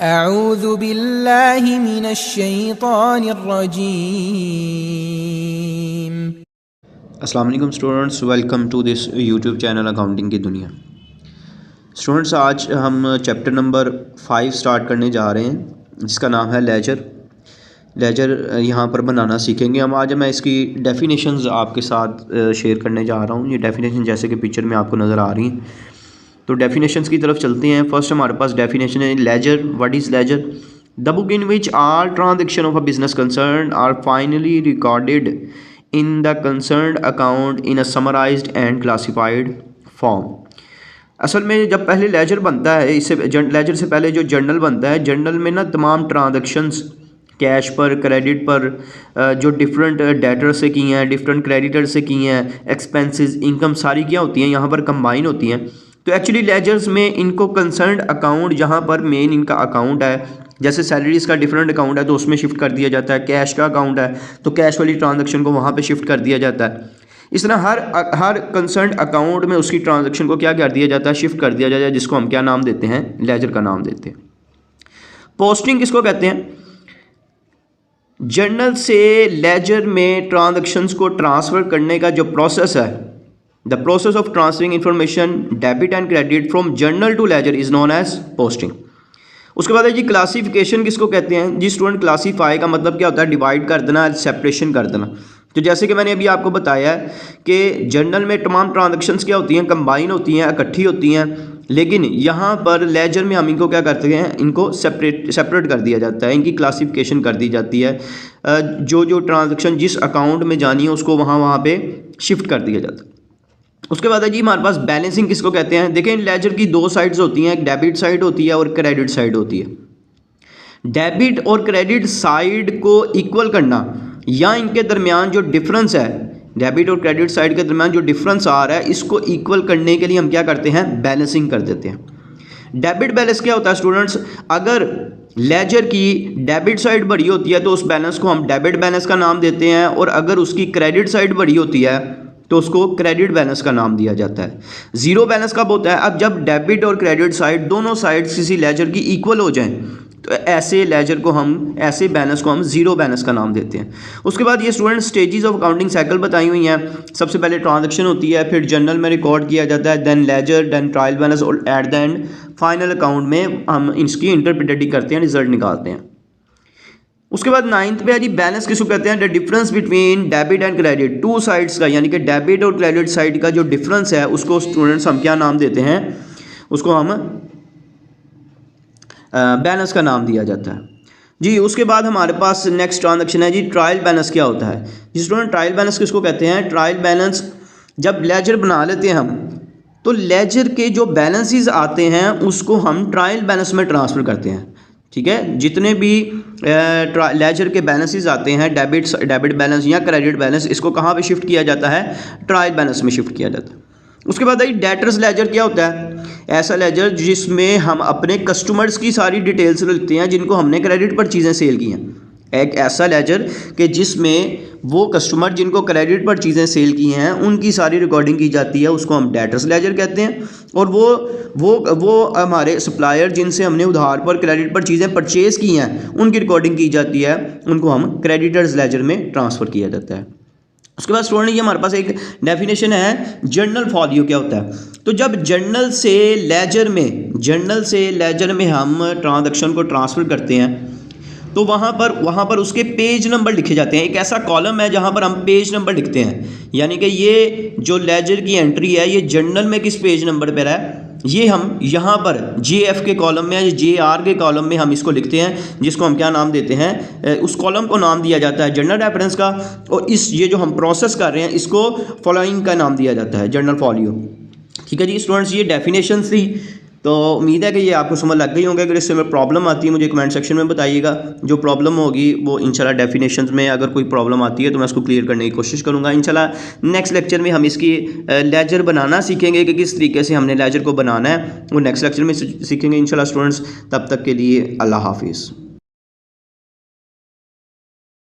अऊज़ु बिल्लाहि मिनश्शैतानिर्रजीम। अस्सलाम वालेकुम students, welcome to this YouTube channel accounting की दुनिया। स्टूडेंट्स, आज हम चैप्टर नंबर 5 स्टार्ट करने जा रहे हैं जिसका नाम है लेजर यहाँ पर बनाना सीखेंगे हम। आज मैं इसकी डेफिनेशंस आपके साथ शेयर करने जा रहा हूँ। ये डेफिनेशन जैसे कि पिक्चर में आपको नज़र आ रही हैं, तो डेफिनेशंस की तरफ चलते हैं। फर्स्ट हमारे पास डेफिनेशन है ledger. What is ledger? The book in which all transaction of a business concern are finally recorded in the concerned account in a summarised and classified form. असल में जब पहले लेजर बनता है, इससे लेजर से पहले जो जर्नल बनता है, जर्नल में ना तमाम ट्रांजेक्शन्स कैश पर, क्रेडिट पर, जो डिफरेंट डेटर से की हैं, डिफरेंट क्रेडिटर से की हैं, एक्सपेंसेस, इनकम, सारी क्या होती हैं यहाँ पर कंबाइन होती हैं। तो एक्चुअली लेजर्स में इनको कंसर्न्ड अकाउंट, जहाँ पर मेन इनका अकाउंट है, जैसे सैलरीज़ का डिफरेंट अकाउंट है तो उसमें शिफ्ट कर दिया जाता है, कैश का अकाउंट है तो कैश वाली ट्रांजैक्शन को वहाँ पे शिफ्ट कर दिया जाता है। इस तरह हर कंसर्न्ड अकाउंट में उसकी ट्रांजैक्शन को क्या कर दिया जाता है, शिफ्ट कर दिया जाता है, जिसको हम क्या नाम देते हैं, लेजर का नाम देते हैं। पोस्टिंग किसको कहते हैं? जर्नल से लेजर में ट्रांजैक्शंस को ट्रांसफ़र करने का जो प्रोसेस है, the process of transferring information debit and credit from journal to ledger is known as posting. उसके बाद है जी क्लासिफिकेशन किसको कहते हैं? जी स्टूडेंट, क्लासीफाई का मतलब क्या होता है? डिवाइड कर देना, सेपरेशन कर देना। तो जैसे कि मैंने अभी आपको बताया है कि जर्नल में तमाम ट्रांजैक्शंस क्या होती हैं, कंबाइन होती हैं, इकट्ठी होती हैं, लेकिन यहाँ पर लेजर में हम इनको क्या करते हैं, इनको सेपरेट कर दिया जाता है, इनकी क्लासिफिकेशन कर दी जाती है। जो ट्रांजैक्शन जिस अकाउंट में जानी है उसको वहाँ पे शिफ्ट कर दिया जाता है। उसके बाद है जी हमारे पास बैलेंसिंग किसको कहते हैं? देखें, लेजर की दो साइड्स होती हैं, एक डेबिट साइड होती है और क्रेडिट साइड होती है। डेबिट और क्रेडिट साइड को इक्वल करना या इनके दरमियान जो डिफरेंस है, डेबिट और क्रेडिट साइड के दरमियान जो डिफरेंस आ रहा है, इसको इक्वल करने के लिए हम क्या करते हैं, बैलेंसिंग कर देते हैं। डेबिट बैलेंस क्या होता है स्टूडेंट्स? अगर लेजर की डेबिट साइड बड़ी होती है तो उस बैलेंस को हम डेबिट बैलेंस का नाम देते हैं, और अगर उसकी क्रेडिट साइड बड़ी होती है तो उसको क्रेडिट बैलेंस का नाम दिया जाता है। जीरो बैलेंस कब होता है? अब जब डेबिट और क्रेडिट साइड दोनों साइड्स किसी लेजर की इक्वल हो जाएं, तो ऐसे लेजर को हम, ऐसे बैलेंस को हम जीरो बैलेंस का नाम देते हैं। उसके बाद ये student stages of accounting cycle बताई हुई हैं। सबसे पहले ट्रांजैक्शन होती है, फिर जर्नल में रिकॉर्ड किया जाता है, then ledger, then trial balance, और at the end final account में हम इसकी इंटरप्रिटेटिव करते हैं, रिजल्ट निकालते हैं। उसके बाद 9th पे है जी बैलेंस किसको कहते हैं? The difference between debit and credit, two sides का, यानी कि डेबिट और क्रेडिट साइड का जो डिफरेंस है उसको स्टूडेंट्स हम क्या नाम देते हैं, उसको हम बैलेंस का नाम दिया जाता है जी। उसके बाद हमारे पास नेक्स्ट ट्रांजैक्शन है जी ट्रायल बैलेंस। क्या होता है जी स्टूडेंट? ट्रायल बैलेंस किसको कहते हैं? ट्रायल बैलेंस जब लेजर बना लेते हैं हम, तो लेजर के जो बैलेंसेस आते हैं उसको हम ट्रायल बैलेंस में ट्रांसफ़र करते हैं। ठीक है, जितने भी लेजर के बैलेंसेस आते हैं, डेबिट बैलेंस या क्रेडिट बैलेंस, इसको कहाँ पे शिफ्ट किया जाता है? ट्रायल बैलेंस में शिफ्ट किया जाता है। उसके बाद डेटर्स लेजर क्या होता है? ऐसा लेजर जिसमें हम अपने कस्टमर्स की सारी डिटेल्स लिखते हैं जिनको हमने क्रेडिट पर चीज़ें सेल की हैं। एक ऐसा लेजर कि जिसमें वो कस्टमर जिनको क्रेडिट पर चीज़ें सेल की हैं उनकी सारी रिकॉर्डिंग की जाती है, उसको हम डेटर्स लेजर कहते हैं। और वो हमारे सप्लायर जिनसे हमने उधार पर, क्रेडिट पर चीज़ें परचेज़ की हैं, उनकी रिकॉर्डिंग की जाती है, उनको हम क्रेडिटर्स लेजर में ट्रांसफ़र किया जाता है। उसके बाद स्टूडेंट ये हमारे पास एक डेफिनेशन है जर्नल फॉलियो। क्या होता है? तो जब जर्नल से लेजर में हम ट्रांजैक्शन को ट्रांसफ़र करते हैं तो वहाँ पर उसके पेज नंबर लिखे जाते हैं। एक ऐसा कॉलम है जहाँ पर हम पेज नंबर लिखते हैं, यानी कि ये जो लेजर की एंट्री है ये जर्नल में किस पेज नंबर पर है, ये हम यहाँ पर JF के कॉलम में या JR के कॉलम में हम इसको लिखते हैं, जिसको हम क्या नाम देते हैं, उस कॉलम को नाम दिया जाता है जर्नल रेफरेंस का। और ये जो हम प्रोसेस कर रहे हैं इसको फॉलोइंग का नाम दिया जाता है, जर्नल फॉलियो। ठीक है जी स्टूडेंट्स, ये डेफिनेशन थी। तो उम्मीद है कि ये आपको समझ लग गई होंगे। अगर इससे में प्रॉब्लम आती है मुझे कमेंट सेक्शन में बताइएगा। जो प्रॉब्लम होगी वो इंशाल्लाह डेफिनेशंस में अगर कोई प्रॉब्लम आती है तो मैं उसको क्लियर करने की कोशिश करूँगा। इंशाल्लाह नेक्स्ट लेक्चर में हम इसकी लेजर बनाना सीखेंगे कि किस तरीके से हमने लेजर को बनाना है, वो नेक्स्ट लेक्चर में सीखेंगे इंशाल्लाह स्टूडेंट्स। तब तक के लिए अल्लाह हाफिज़।